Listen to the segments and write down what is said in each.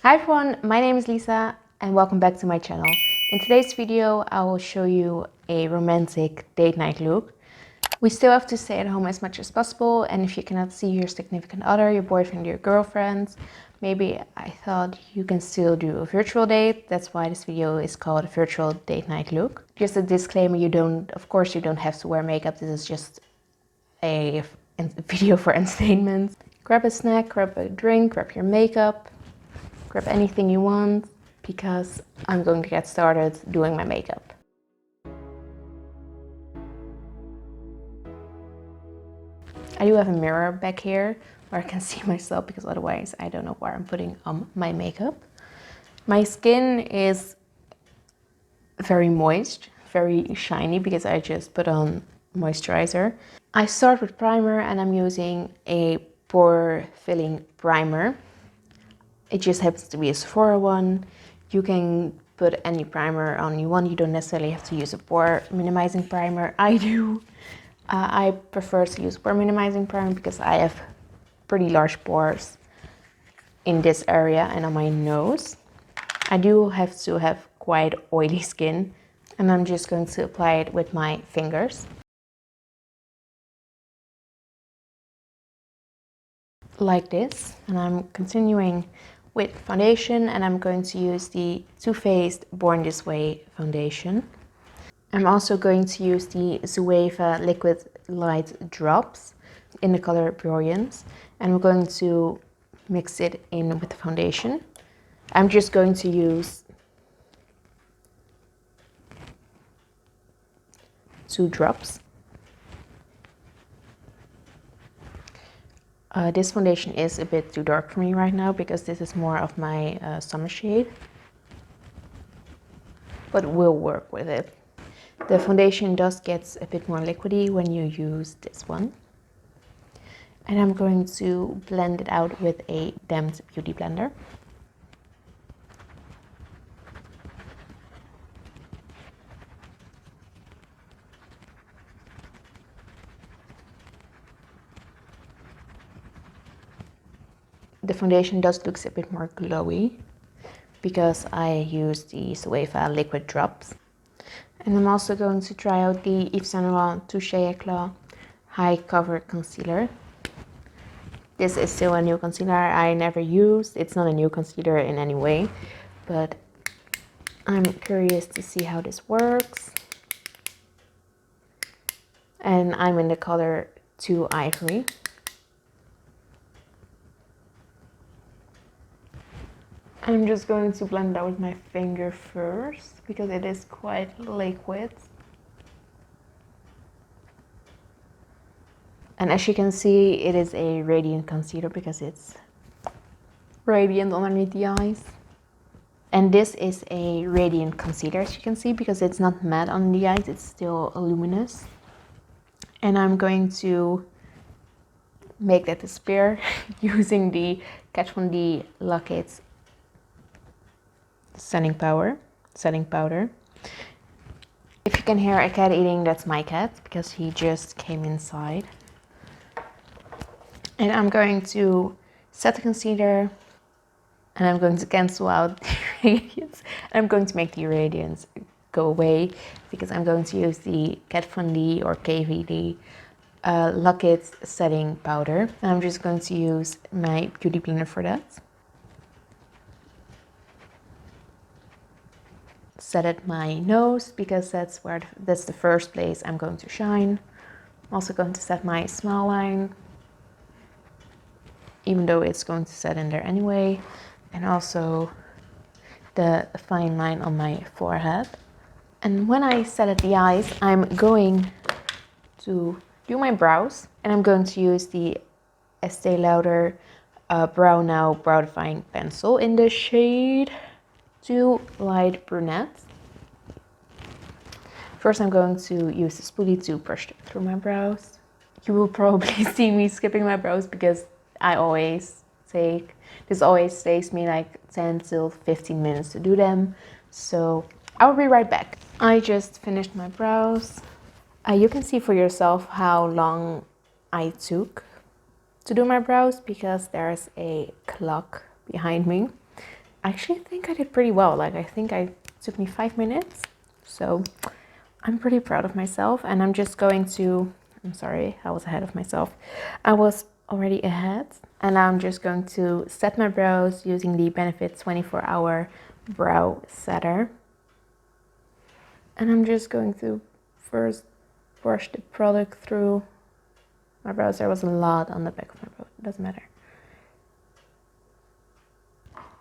Hi everyone, my name is Lisa and welcome back to my channel. In today's video, I will show you a romantic date night look. We still have to stay at home as much as possible, and if you cannot see your significant other, your boyfriend, your girlfriend, maybe I thought you can still do a virtual date. That's why this video is called a virtual date night look. Just a disclaimer, of course you don't have to wear makeup. This is just a video for entertainment. Grab a snack, grab a drink, grab your makeup. Grab anything you want, because I'm going to get started doing my makeup. I do have a mirror back here where I can see myself, because otherwise I don't know where I'm putting my makeup. My skin is very moist, very shiny, because I just put on moisturizer. I start with primer and I'm using a pore filling primer. It just happens to be a Sephora one. You can put any primer on you want. You don't necessarily have to use a pore minimizing primer. I do. I prefer to use pore minimizing primer because I have pretty large pores in this area and on my nose. I do have to have quite oily skin, and I'm just going to apply it with my fingers. Like this. And I'm continuing with foundation, and I'm going to use the Too Faced Born This Way foundation. I'm also going to use the Zoeva Liquid Light Drops in the color Brilliance, and we're going to mix it in with the foundation. I'm just going to use 2 drops. This foundation is a bit too dark for me right now because this is more of my summer shade, but we'll work with it. The foundation does get a bit more liquidy when you use this one. And I'm going to blend it out with a damped beauty blender. The foundation does look a bit more glowy because I use the Zoeva liquid drops. And I'm also going to try out the Yves Saint Laurent Touche Éclat High Cover Concealer. This is still a new concealer I never used. It's not a new concealer in any way, but I'm curious to see how this works. And I'm in the color 2 Ivory. I'm just going to blend it out with my finger first because it is quite liquid. And as you can see, it is a radiant concealer because it's radiant underneath the eyes. And this is a radiant concealer, as you can see, because it's not matte on the eyes, it's still luminous. And I'm going to make that disappear using the Kat Von D Lock-It setting powder. If you can hear a cat eating, that's my cat because he just came inside. And I'm going to set the concealer, and I'm going to cancel out the radiance. I'm going to make the radiance go away because I'm going to use the Kat Von D or KVD Lock-It setting powder. And I'm just going to use my beauty blender for that. Set at my nose because that's the first place I'm going to shine. I'm also going to set my smile line, even though it's going to set in there anyway, and also the fine line on my forehead. And when I set at the eyes, I'm going to do my brows, and I'm going to use the Estée Lauder Brow Now Brow Defying Pencil in the shade 2 Light Brunette. First, I'm going to use the spoolie to brush through my brows. You will probably see me skipping my brows because this always takes me like 10 till 15 minutes to do them. So I will be right back. I just finished my brows. You can see for yourself how long I took to do my brows because there's a clock behind me. actually think I did pretty well. Like, I think it took me 5 minutes. So I'm pretty proud of myself. And I'm just going to, I'm sorry, I was ahead of myself. I was already ahead. And now I'm just going to set my brows using the Benefit 24-hour brow setter. And I'm just going to first brush the product through my brows. There was a lot on the back of my brow, it doesn't matter.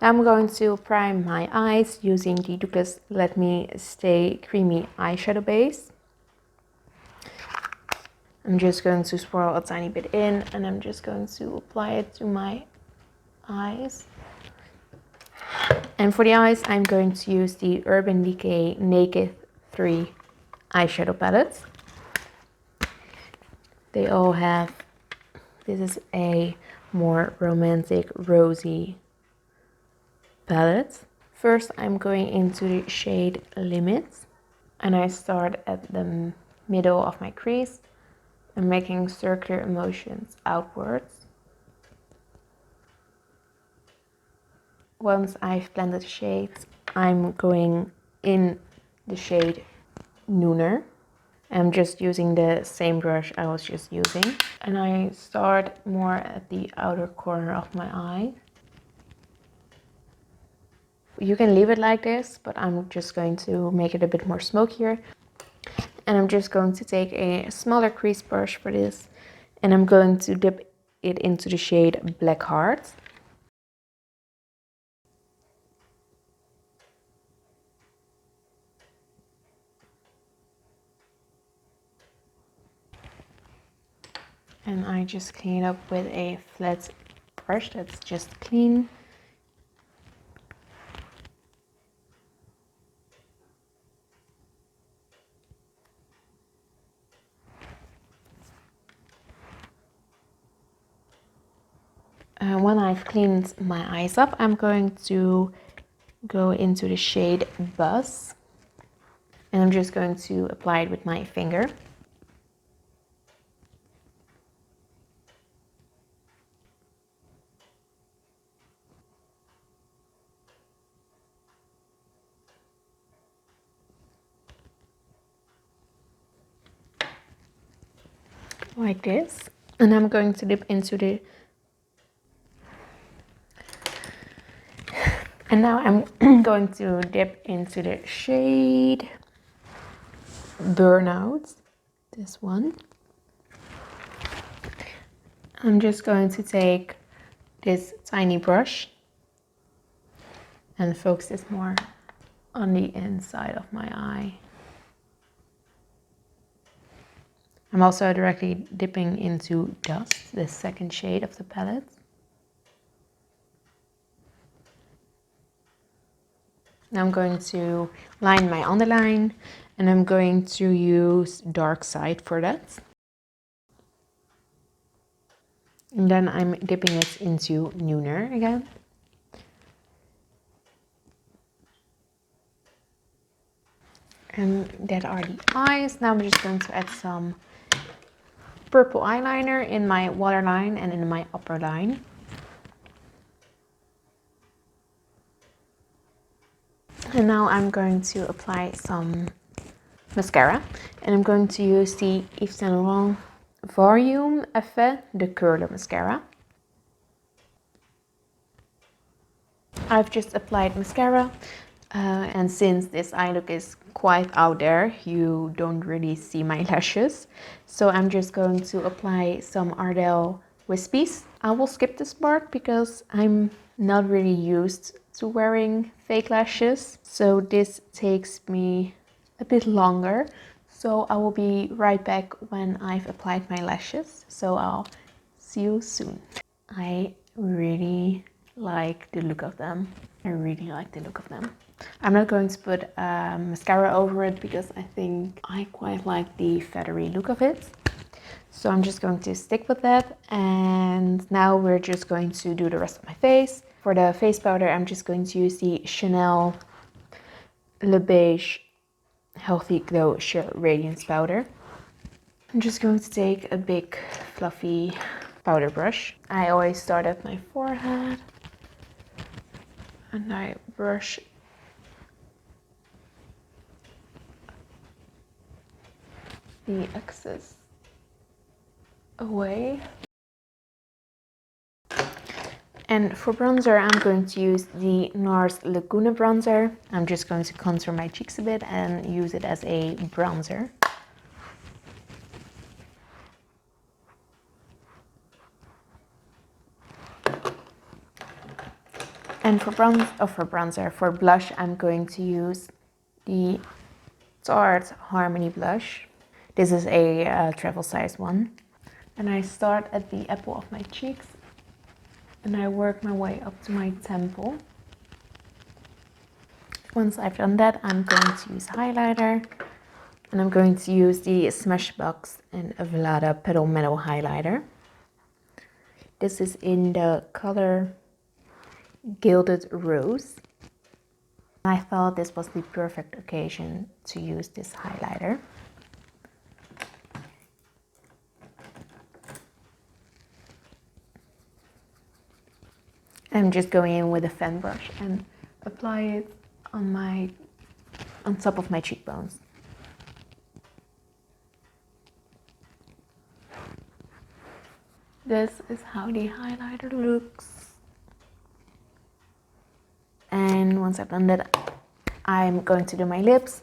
Now I'm going to prime my eyes using the Douglas Let Me Stay Creamy Eyeshadow Base. I'm just going to swirl a tiny bit in and I'm just going to apply it to my eyes. And for the eyes, I'm going to use the Urban Decay Naked 3 eyeshadow palettes. They all have, this is a more romantic, rosy palette. First, I'm going into the shade Limits, and I start at the middle of my crease and making circular motions outwards. Once I've blended the shades, I'm going in the shade Nooner. I'm just using the same brush I was just using. And I start more at the outer corner of my eye. You can leave it like this, but I'm just going to make it a bit more smokier. And I'm just going to take a smaller crease brush for this. And I'm going to dip it into the shade Black Heart. And I just clean it up with a flat brush that's just clean. When I've cleaned my eyes up, I'm going to go into the shade Buzz. And I'm just going to apply it with my finger. Like this. And I'm going to dip into the... And now I'm going to dip into the shade Burnout. This one. I'm just going to take this tiny brush and focus this more on the inside of my eye. I'm also directly dipping into Dust, the second shade of the palette. Now I'm going to line my underline and I'm going to use Dark Side for that. And then I'm dipping it into Nooner again. And that are the eyes. Now I'm just going to add some purple eyeliner in my waterline and in my upper line. And now I'm going to apply some mascara. And I'm going to use the Yves Saint Laurent Volume Effet de Curler Mascara. I've just applied mascara. And since this eye look is quite out there, you don't really see my lashes. So I'm just going to apply some Ardell Wispies. I will skip this part because I'm not really used to wearing fake lashes. So this takes me a bit longer. So I will be right back when I've applied my lashes. So I'll see you soon. I really like the look of them. I really like the look of them. I'm not going to put mascara over it because I think I quite like the feathery look of it. So I'm just going to stick with that. And now we're just going to do the rest of my face. For the face powder, I'm just going to use the Chanel Le Beige Healthy Glow Sheer Radiance Powder. I'm just going to take a big fluffy powder brush. I always start at my forehead. And I brush the excess away. And for bronzer, I'm going to use the Nars Laguna bronzer. I'm just going to contour my cheeks a bit and use it as a bronzer. And for for blush, I'm going to use the Tarte Harmony blush. This is a travel size one. And I start at the apple of my cheeks and I work my way up to my temple. Once I've done that, I'm going to use highlighter, and I'm going to use the Smashbox and Avellana Petal Metal highlighter. This is in the color Gilded Rose. I thought this was the perfect occasion to use this highlighter. I'm just going in with a fan brush and apply it on top of my cheekbones. This is how the highlighter looks. And once I've done that, I'm going to do my lips.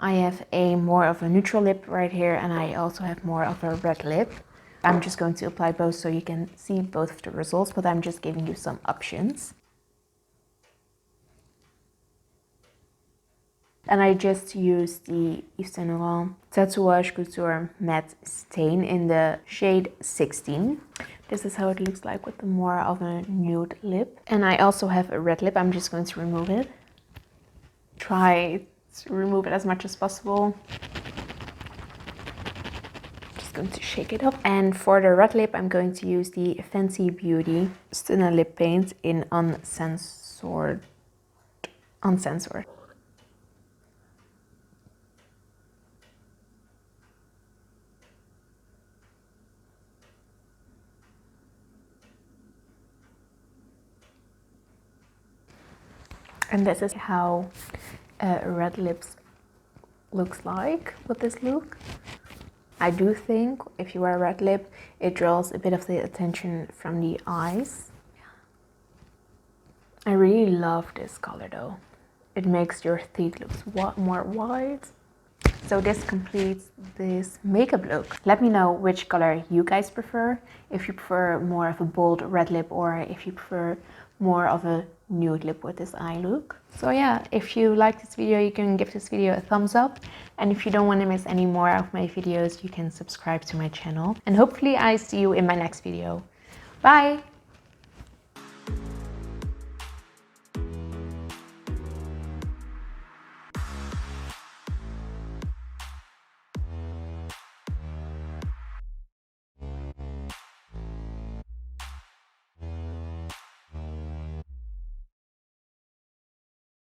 I have more of a neutral lip right here, and I also have more of a red lip. I'm just going to apply both so you can see both of the results, but I'm just giving you some options. And I just used the Yves Saint Laurent Tatouage Couture Matte Stain in the shade 16. This is how it looks like with more of a nude lip. And I also have a red lip. I'm just going to remove it. Try to remove it as much as possible. Just going to shake it up. And for the red lip, I'm going to use the Fenty Beauty Stunna Lip Paint in Uncensored. And this is how red lips looks like with this look. I do think if you wear a red lip, it draws a bit of the attention from the eyes. I really love this color though. It makes your teeth look more white. So this completes this makeup look. Let me know which color you guys prefer. If you prefer more of a bold red lip, or if you prefer more of a nude lip with this eye look. So yeah, if you like this video, you can give this video a thumbs up. And if you don't want to miss any more of my videos, you can subscribe to my channel. And hopefully I see you in my next video. Bye!